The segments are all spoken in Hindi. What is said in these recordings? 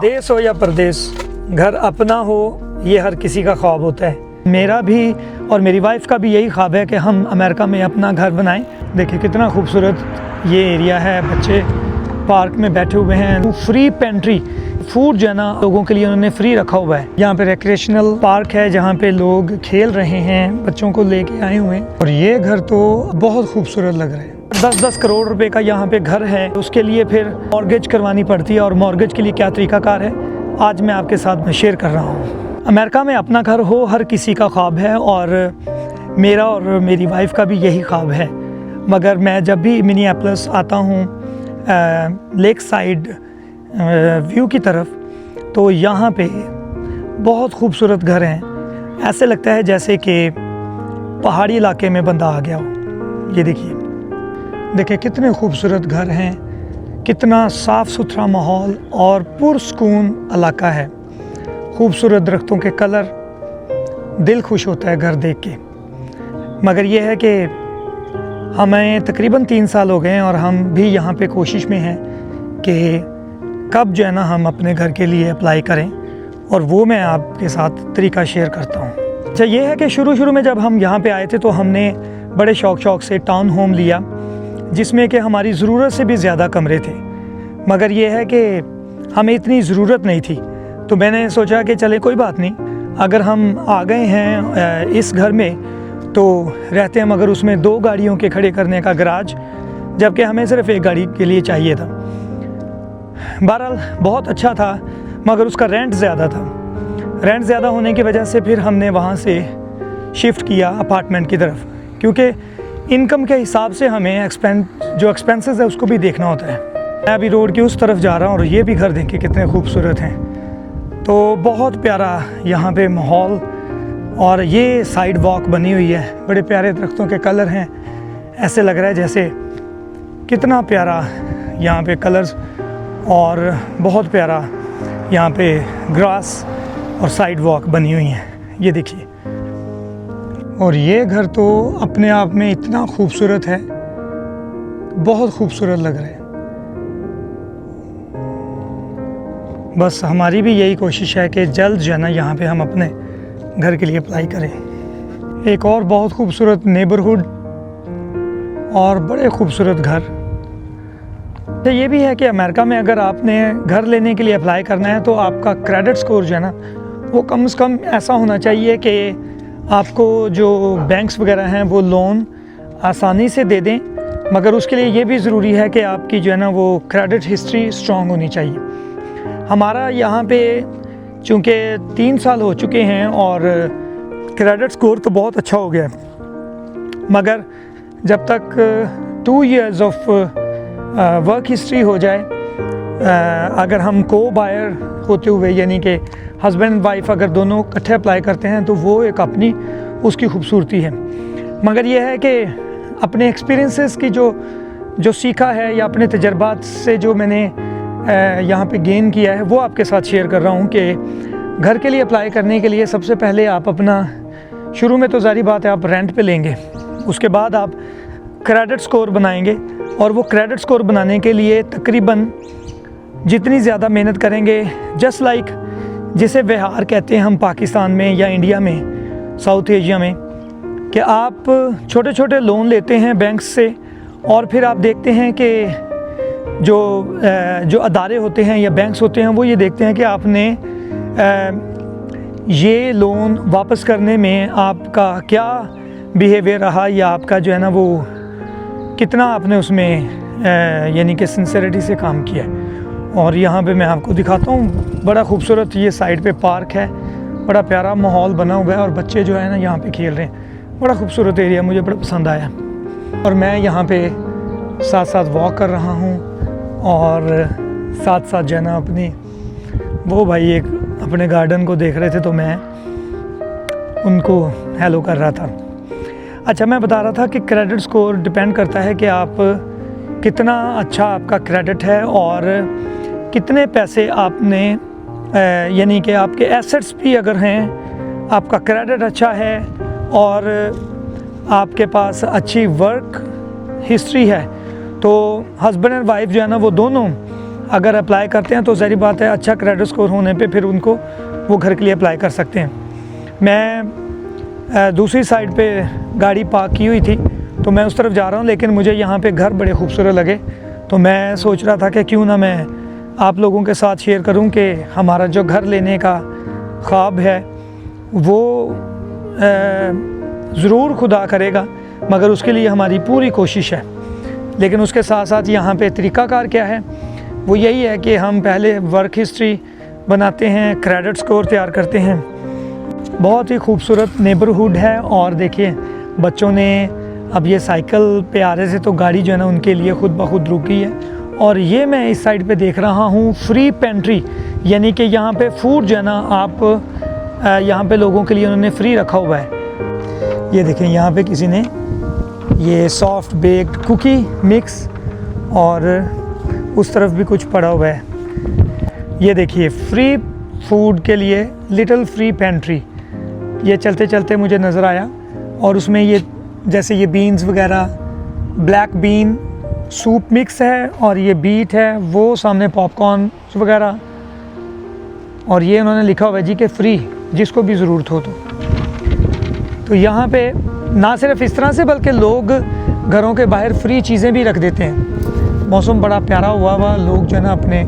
देश हो या परदेश, घर अपना हो ये हर किसी का ख्वाब होता है। मेरा भी और मेरी वाइफ का भी यही ख्वाब है कि हम अमेरिका में अपना घर बनाएं। देखिए कितना खूबसूरत ये एरिया है, बच्चे पार्क में बैठे हुए हैं। फ्री पेंट्री, फूड जो है ना लोगों के लिए उन्होंने फ्री रखा हुआ है। यहाँ पे रिक्रिएशनल पार्क है जहाँ पे लोग खेल रहे हैं, बच्चों को लेके आए हुए हैं। और ये घर तो बहुत खूबसूरत लग रहा है। 10-10 करोड़ रुपए का यहाँ पे घर है, उसके लिए फिर मॉर्गेज करवानी पड़ती है। और मॉर्गेज के लिए क्या तरीकाकार है आज मैं आपके साथ में शेयर कर रहा हूँ। अमेरिका में अपना घर हो हर किसी का ख्वाब है और मेरा और मेरी वाइफ का भी यही ख्वाब है। मगर मैं जब भी मिनियापोलिस आता हूँ लेक साइड व्यू की तरफ, तो यहाँ पे बहुत खूबसूरत घर हैं। ऐसे लगता है जैसे कि पहाड़ी इलाके में बंदा आ गया हो। ये देखिए कितने खूबसूरत घर हैं, कितना साफ़ सुथरा माहौल और पुरसकून इलाका है। खूबसूरत दरख्तों के कलर, दिल खुश होता है घर देख के। मगर यह है कि हमें तकरीबन 3 साल हो गए हैं और हम भी यहाँ पे कोशिश में हैं कि कब जो है ना हम अपने घर के लिए अप्लाई करें, और वो मैं आपके साथ तरीका शेयर करता हूँ। अच्छा ये है कि शुरू में जब हम यहाँ पे आए थे तो हमने बड़े शौक़ से टाउन होम लिया, जिसमें कि हमारी ज़रूरत से भी ज़्यादा कमरे थे। मगर ये है कि हमें इतनी ज़रूरत नहीं थी, तो मैंने सोचा कि चले कोई बात नहीं, अगर हम आ गए हैं इस घर में तो रहते हैं। मगर उसमें 2 गाड़ियों के खड़े करने का गराज, जबकि हमें सिर्फ 1 गाड़ी के लिए चाहिए था। बहरहाल बहुत अच्छा था, मगर उसका रेंट ज़्यादा था। रेंट ज़्यादा होने की वजह से फिर हमने वहाँ से शिफ्ट किया अपार्टमेंट की तरफ, क्योंकि इनकम के हिसाब से हमें एक्सपेंसेस है उसको भी देखना होता है। मैं अभी रोड की उस तरफ जा रहा हूँ और ये भी घर देखिए कितने खूबसूरत हैं। तो बहुत प्यारा यहाँ पे माहौल, और ये साइड वॉक बनी हुई है, बड़े प्यारे दरख्तों के कलर हैं। ऐसे लग रहा है जैसे कितना प्यारा यहाँ पे कलर्स, और बहुत प्यारा यहाँ पे ग्रास और साइड वॉक बनी हुई हैं। ये देखिए, और ये घर तो अपने आप में इतना खूबसूरत है, बहुत खूबसूरत लग रहा है। बस हमारी भी यही कोशिश है कि जल्द जो है ना यहाँ पे हम अपने घर के लिए अप्लाई करें। एक और बहुत खूबसूरत नेबरहुड और बड़े खूबसूरत घर। तो ये भी है कि अमेरिका में अगर आपने घर लेने के लिए अप्लाई करना है तो आपका क्रेडिट स्कोर जो है ना वो कम से कम ऐसा होना चाहिए कि आपको जो बैंक्स वगैरह हैं वो लोन आसानी से दे दें। मगर उसके लिए ये भी ज़रूरी है कि आपकी जो है ना वो क्रेडिट हिस्ट्री स्ट्रॉन्ग होनी चाहिए। हमारा यहाँ पे चूँकि 3 साल हो चुके हैं और क्रेडिट स्कोर तो बहुत अच्छा हो गया है, मगर जब तक 2 years ऑफ वर्क हिस्ट्री हो जाए, अगर हम को बायर होते हुए यानी कि हस्बैंड एंड वाइफ अगर दोनों इकट्ठे अप्लाई करते हैं तो वो एक अपनी उसकी खूबसूरती है। मगर यह है कि अपने एक्सपीरियंसेस की जो सीखा है या अपने तजर्बात से जो मैंने यहाँ पे गेन किया है वो आपके साथ शेयर कर रहा हूँ कि घर के लिए अप्लाई करने के लिए सबसे पहले आप अपना, शुरू में तो ज़ाहिर बात है आप रेंट पे लेंगे, उसके बाद आप क्रेडिट स्कोर बनाएंगे। और वो क्रेडिट स्कोर बनाने के लिए तकरीबन जितनी ज़्यादा मेहनत करेंगे, जस्ट लाइक जिसे व्यवहार कहते हैं हम पाकिस्तान में या इंडिया में, साउथ एशिया में, कि आप छोटे छोटे लोन लेते हैं बैंक से और फिर आप देखते हैं कि जो अदारे होते हैं या बैंक्स होते हैं वो ये देखते हैं कि आपने ये लोन वापस करने में आपका क्या बिहेवियर रहा, या आपका जो है ना वो कितना आपने उसमें यानी कि सिंसेरिटी से काम किया है। और यहाँ पे मैं आपको दिखाता हूँ, बड़ा खूबसूरत ये साइड पे पार्क है, बड़ा प्यारा माहौल बना हुआ है और बच्चे जो है ना यहाँ पे खेल रहे हैं। बड़ा खूबसूरत एरिया, मुझे बड़ा पसंद आया। और मैं यहाँ पे साथ साथ वॉक कर रहा हूँ और साथ साथ जो है ना अपनी वो भाई एक अपने गार्डन को देख रहे थे तो मैं उनको हेलो कर रहा था। अच्छा, मैं बता रहा था कि क्रेडिट स्कोर डिपेंड करता है कि आप कितना अच्छा आपका क्रेडिट है और कितने पैसे आपने यानी कि आपके एसेट्स भी अगर हैं, आपका क्रेडिट अच्छा है और आपके पास अच्छी वर्क हिस्ट्री है, तो हस्बैंड एंड वाइफ जो है ना वो दोनों अगर अप्लाई करते हैं तो ज़ाहिर बात है अच्छा क्रेडिट स्कोर होने पे फिर उनको वो घर के लिए अप्लाई कर सकते हैं। मैं दूसरी साइड पे गाड़ी पार्क की हुई थी तो मैं उस तरफ जा रहा हूँ, लेकिन मुझे यहाँ पे घर बड़े खूबसूरत लगे तो मैं सोच रहा था कि क्यों ना मैं आप लोगों के साथ शेयर करूँ कि हमारा जो घर लेने का ख्वाब है वो ज़रूर खुदा करेगा, मगर उसके लिए हमारी पूरी कोशिश है। लेकिन उसके साथ साथ यहाँ पे तरीक़ाकार क्या है, वो यही है कि हम पहले वर्क हिस्ट्री बनाते हैं, क्रेडिट स्कोर तैयार करते हैं। बहुत ही खूबसूरत नेबरहुड है और देखिए बच्चों ने अब ये साइकिल पे आ रहे थे तो गाड़ी जो है ना उनके लिए खुद ब खुद रुक गई है। और ये मैं इस साइड पे देख रहा हूँ फ्री पेंट्री, यानी कि यहाँ पे फूड जो है ना आप यहाँ पे लोगों के लिए उन्होंने फ्री रखा हुआ है। ये देखें यहाँ पे किसी ने ये सॉफ्ट बेक्ड कुकी मिक्स और उस तरफ भी कुछ पड़ा हुआ है। ये देखिए फ्री फूड के लिए लिटिल फ्री पेंट्री, ये चलते चलते मुझे नज़र आया और उसमें ये जैसे ये बीन्स वगैरह ब्लैक बीन सूप मिक्स है और ये बीट है, वो सामने पॉपकॉर्न वगैरह, और ये उन्होंने लिखा हुआ है जी कि फ्री, जिसको भी ज़रूरत हो तो यहाँ पे ना सिर्फ इस तरह से बल्कि लोग घरों के बाहर फ्री चीज़ें भी रख देते हैं। मौसम बड़ा प्यारा हुआ लोग जो है ना अपने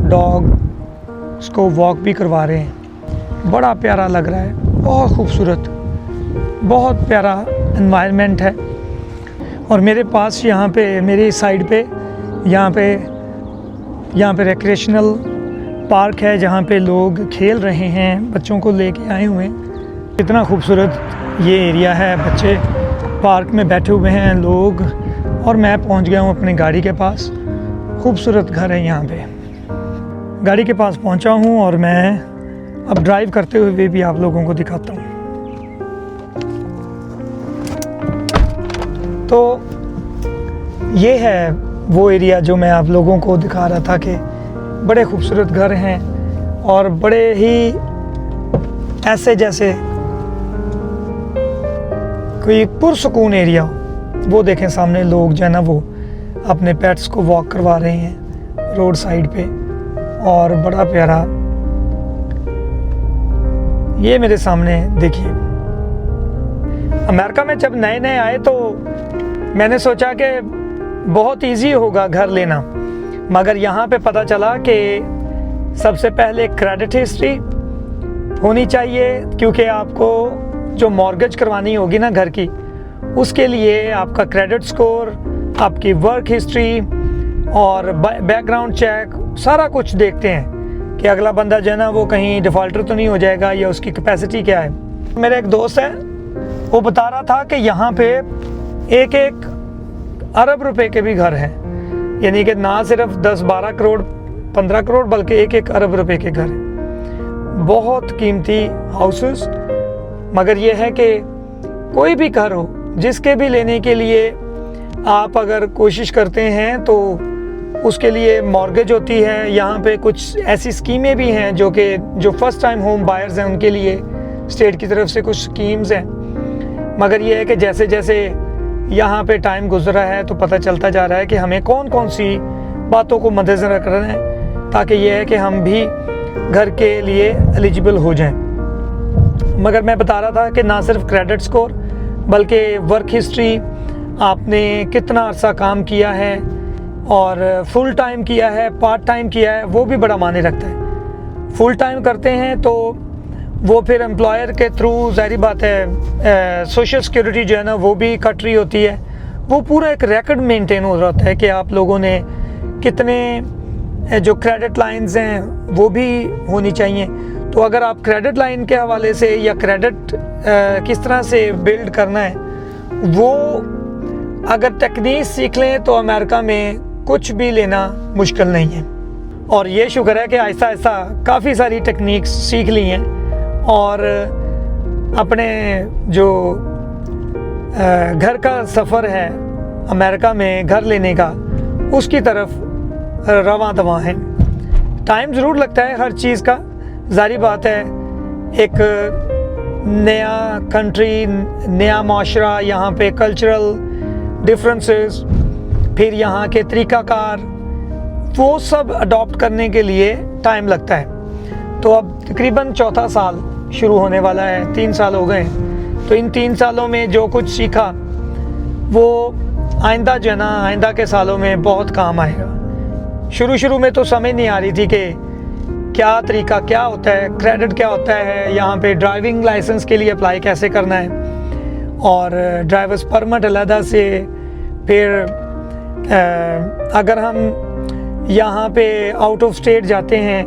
डॉग उसको वॉक भी करवा रहे हैं, बड़ा प्यारा लग रहा है, बहुत खूबसूरत, बहुत प्यारा एनवायरनमेंट है। और मेरे पास यहाँ पे मेरी साइड पे यहाँ पे रिक्रिएशनल पार्क है जहाँ पे लोग खेल रहे हैं, बच्चों को लेके आए हुए हैं। कितना खूबसूरत ये एरिया है, बच्चे पार्क में बैठे हुए हैं लोग, और मैं पहुँच गया हूँ अपनी गाड़ी के पास। खूबसूरत घर है यहाँ पे, गाड़ी के पास पहुँचा हूँ और मैं अब ड्राइव करते हुए भी आप लोगों को दिखाता हूँ। तो ये है वो एरिया जो मैं आप लोगों को दिखा रहा था कि बड़े खूबसूरत घर हैं और बड़े ही ऐसे जैसे कोई पुरसुकून एरिया हो। वो देखें सामने लोग जो है ना वो अपने पेट्स को वॉक करवा रहे हैं रोड साइड पे, और बड़ा प्यारा ये मेरे सामने देखिए। अमेरिका में जब नए नए आए तो मैंने सोचा कि बहुत इजी होगा घर लेना, मगर यहाँ पे पता चला कि सबसे पहले क्रेडिट हिस्ट्री होनी चाहिए, क्योंकि आपको जो मॉर्गेज करवानी होगी ना घर की, उसके लिए आपका क्रेडिट स्कोर, आपकी वर्क हिस्ट्री और बैकग्राउंड चेक सारा कुछ देखते हैं कि अगला बंदा जो है ना वो कहीं डिफ़ॉल्टर तो नहीं हो जाएगा या उसकी कैपेसिटी क्या है। मेरा एक दोस्त है, वो बता रहा था कि यहाँ पे एक अरब रुपए के भी घर हैं, यानी कि ना सिर्फ 10-12 करोड़ 15 करोड़ बल्कि एक अरब रुपए के घर हैं। बहुत कीमती हाउसेस। मगर ये है कि कोई भी घर हो, जिसके भी लेने के लिए आप अगर कोशिश करते हैं तो उसके लिए मॉर्गेज होती है। यहाँ पे कुछ ऐसी स्कीमें भी हैं जो फर्स्ट टाइम होम बायर्स हैं उनके लिए स्टेट की तरफ से कुछ स्कीम्स हैं। मगर ये है कि जैसे जैसे यहाँ पे टाइम गुजर रहा है तो पता चलता जा रहा है कि हमें कौन कौन सी बातों को मद्देनज़र रखना है, ताकि ये है कि हम भी घर के लिए एलिजिबल हो जाएं। मगर मैं बता रहा था कि ना सिर्फ क्रेडिट स्कोर बल्कि वर्क हिस्ट्री, आपने कितना अरसा काम किया है और फुल टाइम किया है, पार्ट टाइम किया है, वो भी बड़ा मायने रखता है। फुल टाइम करते हैं तो वो फिर एम्प्लॉयर के थ्रू ज़ाहिर बात है सोशल सिक्योरिटी जो है ना वो भी कट रही होती है। वो पूरा एक रिकॉर्ड मेंटेन हो रहा है कि आप लोगों ने कितने जो क्रेडिट लाइंस हैं वो भी होनी चाहिए। तो अगर आप क्रेडिट लाइन के हवाले से या क्रेडिट किस तरह से बिल्ड करना है, वो अगर टेक्निक सीख लें तो अमेरिका में कुछ भी लेना मुश्किल नहीं है। और ये शुक्र है कि आहिस्ता आहिस्ता काफ़ी सारी टेक्निक्स सीख ली हैं और अपने जो घर का सफ़र है अमेरिका में घर लेने का, उसकी तरफ रवां दवां है। टाइम ज़रूर लगता है हर चीज़ का, ज़ाहिर बात है। एक नया कंट्री, नया माशरा, यहाँ पे कल्चरल डिफरेंसेस, फिर यहाँ के तरीक़ाकार, वो सब अडॉप्ट करने के लिए टाइम लगता है। तो अब तकरीबन चौथा साल शुरू होने वाला है, 3 साल हो गए। तो इन 3 सालों में जो कुछ सीखा वो आइंदा जो है ना, आइंदा के सालों में बहुत काम आएगा। शुरू में तो समझ नहीं आ रही थी कि क्या तरीका क्या होता है, क्रेडिट क्या होता है, यहाँ पे ड्राइविंग लाइसेंस के लिए अप्लाई कैसे करना है, और ड्राइवर्स परमिट अलहदा से, फिर अगर हम यहाँ पे आउट ऑफ स्टेट जाते हैं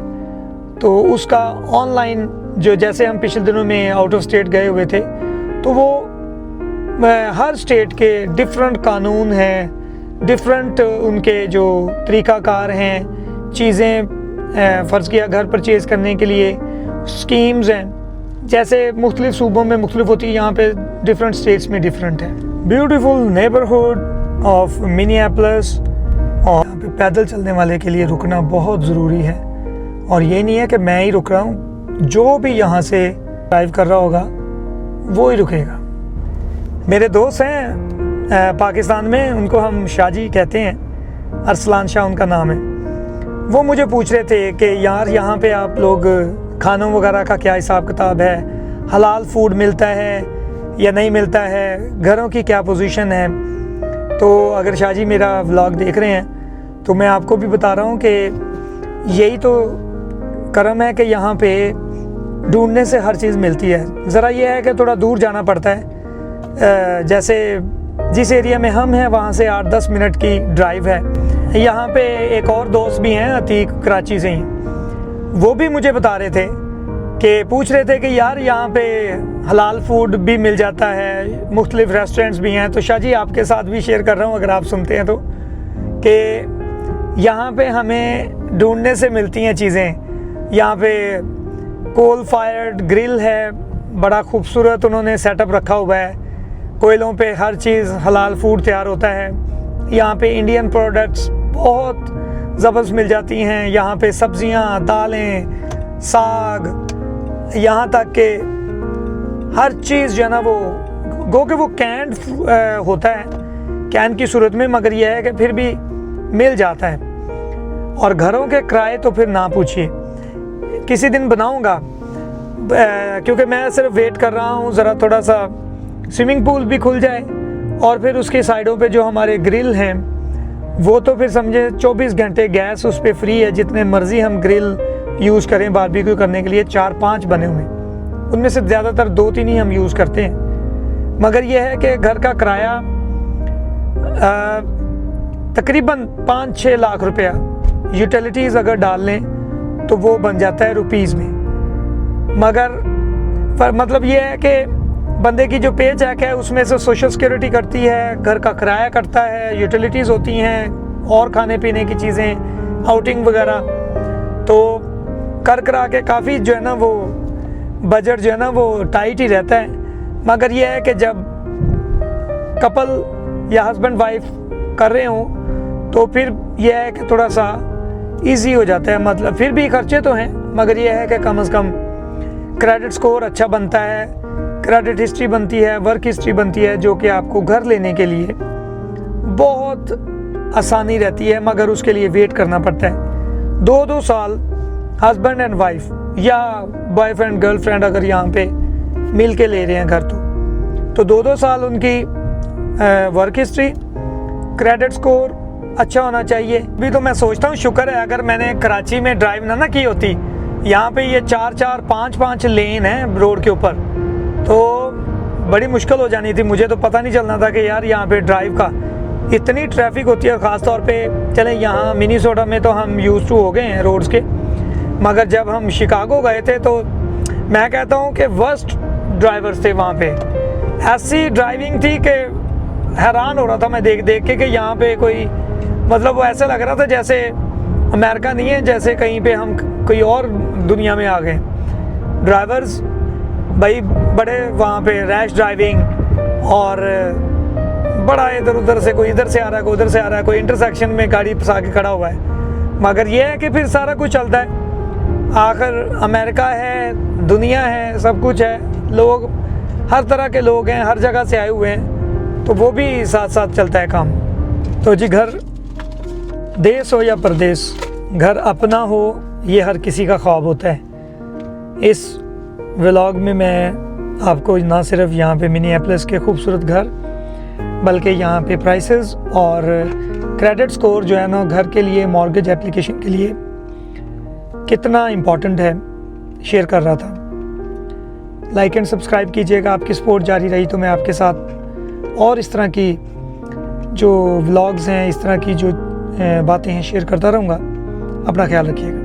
तो उसका ऑनलाइन, जो जैसे हम पिछले दिनों में आउट ऑफ स्टेट गए हुए थे, तो वो हर स्टेट के डिफरेंट कानून हैं, डिफरेंट उनके जो तरीक़ाकार हैं, चीज़ें फ़र्ज़ किया घर परचेज़ करने के लिए स्कीम्स हैं, जैसे मुख्तलिफ़ सूबों में मुख्तलिफ होती है, यहाँ पे डिफरेंट स्टेट्स में डिफरेंट है। ब्यूटीफुल नेबरहुड ऑफ मिनियापोलिस, और यहाँ पे पैदल चलने वाले के लिए रुकना बहुत ज़रूरी है। और ये नहीं है कि मैं ही रुक रहा हूँ, जो भी यहाँ से ड्राइव कर रहा होगा वो ही रुकेगा। मेरे दोस्त हैं पाकिस्तान में, उनको हम शाहजी कहते हैं, अरसलान शाह उनका नाम है। वो मुझे पूछ रहे थे कि यार यहाँ पे आप लोग खानों वगैरह का क्या हिसाब किताब है, हलाल फूड मिलता है या नहीं मिलता है, घरों की क्या पोजीशन है। तो अगर शाहजी मेरा व्लॉग देख रहे हैं तो मैं आपको भी बता रहा हूँ कि यही तो करम है कि यहाँ पे ढूंढने से हर चीज़ मिलती है। ज़रा ये है कि थोड़ा दूर जाना पड़ता है, जैसे जिस एरिया में हम हैं वहाँ से 8-10 मिनट की ड्राइव है। यहाँ पे एक और दोस्त भी हैं अतीक, कराची से ही, वो भी मुझे बता रहे थे कि पूछ रहे थे कि यार यहाँ पे हलाल फूड भी मिल जाता है, मुख्तलिफ रेस्टोरेंट्स भी हैं। तो शाहजी आपके साथ भी शेयर कर रहा हूँ अगर आप सुनते हैं तो, कि यहाँ पे हमें ढूंढने से मिलती हैं चीज़ें। यहाँ पे कोल फायर्ड ग्रिल है, बड़ा खूबसूरत उन्होंने सेटअप रखा हुआ है, कोयलों पे हर चीज़ हलाल फूड तैयार होता है। यहाँ पे इंडियन प्रोडक्ट्स बहुत ज़बरदस्त मिल जाती हैं। यहाँ पे सब्जियाँ, दालें, साग, यहाँ तक के हर चीज़ जो है ना वो गो के वो कैंड होता है, कैन की सूरत में, मगर यह है कि फिर भी मिल जाता है। और घरों के किराए तो फिर ना पूछिए, किसी दिन बनाऊँगा, क्योंकि मैं सिर्फ वेट कर रहा हूँ ज़रा थोड़ा सा स्विमिंग पूल भी खुल जाए, और फिर उसके साइडों पे जो हमारे ग्रिल हैं वो तो फिर समझे 24 घंटे गैस उस पर फ्री है, जितने मर्ज़ी हम ग्रिल यूज़ करें बारबेक्यू करने के लिए। 4-5 बने हुए, उनमें से ज़्यादातर 2-3 ही हम यूज़ करते हैं। मगर यह है कि घर का किराया तकरीबन 5-6 लाख रुपया यूटिलिटीज़ अगर डाल लें तो वो बन जाता है रुपीज़ में। मगर मतलब ये है कि बंदे की जो पे चेक है उसमें से सोशल सिक्योरिटी कटती है, घर का किराया कटता है, यूटिलिटीज़ होती हैं, और खाने पीने की चीज़ें, आउटिंग वगैरह, तो कर करा के काफ़ी जो है ना वो बजट जो है ना वो टाइट ही रहता है। मगर यह है कि जब कपल या हस्बैंड वाइफ कर रहे हों तो फिर यह है कि थोड़ा सा इजी हो जाता है। मतलब फिर भी खर्चे तो हैं, मगर यह है कि कम से कम क्रेडिट स्कोर अच्छा बनता है, क्रेडिट हिस्ट्री बनती है, वर्क हिस्ट्री बनती है, जो कि आपको घर लेने के लिए बहुत आसानी रहती है। मगर उसके लिए वेट करना पड़ता है 2-2 साल। हस्बैंड एंड वाइफ या बॉयफ्रेंड गर्लफ्रेंड अगर यहाँ पे मिल के ले रहे हैं घर, तो 2-2 साल उनकी वर्क हिस्ट्री, क्रेडिट स्कोर अच्छा होना चाहिए। भी तो मैं सोचता हूँ शुक्र है अगर मैंने कराची में ड्राइव ना की होती। यहाँ पे ये 4-4, 5-5 लेन है रोड के ऊपर, तो बड़ी मुश्किल हो जानी थी। मुझे तो पता नहीं चलना था कि यार यहाँ पे ड्राइव का इतनी ट्रैफिक होती है। ख़ास तौर पे चलें यहाँ मिनीसोटा में तो हम यूज़ टू हो गए हैं रोड्स के, मगर जब हम शिकागो गए थे तो मैं कहता हूँ कि वर्स्ट ड्राइवर्स थे वहाँ पे। ऐसी ड्राइविंग थी कि हैरान हो रहा था मैं देख देख के कि यहाँ पे कोई, मतलब वो ऐसा लग रहा था जैसे अमेरिका नहीं है, जैसे कहीं पे हम कोई और दुनिया में आ गए। ड्राइवर्स भाई बड़े वहाँ पे रैश ड्राइविंग, और बड़ा इधर उधर से, कोई इधर से आ रहा है, कोई उधर से आ रहा है, कोई इंटरसेक्शन में गाड़ी फंसा के खड़ा हुआ है। मगर ये है कि फिर सारा कुछ चलता है। आखिर अमेरिका है, दुनिया है, सब कुछ है, लोग हर तरह के लोग हैं, हर जगह से आए हुए हैं, तो वो भी साथ साथ चलता है काम। तो जी घर देश हो या परदेश, घर अपना हो ये हर किसी का ख्वाब होता है। इस व्लॉग में मैं आपको ना सिर्फ यहाँ पे मिनिएपोलिस के खूबसूरत घर, बल्कि यहाँ पे प्राइसेस और क्रेडिट स्कोर जो है ना घर के लिए, मॉर्गेज एप्लीकेशन के लिए कितना इम्पोर्टेंट है, शेयर कर रहा था। लाइक एंड सब्सक्राइब कीजिएगा। आपकी सपोर्ट जारी रही तो मैं आपके साथ और इस तरह की जो व्लॉग्स हैं, इस तरह की जो बातें हैं शेयर करता रहूँगा। अपना ख्याल रखिएगा।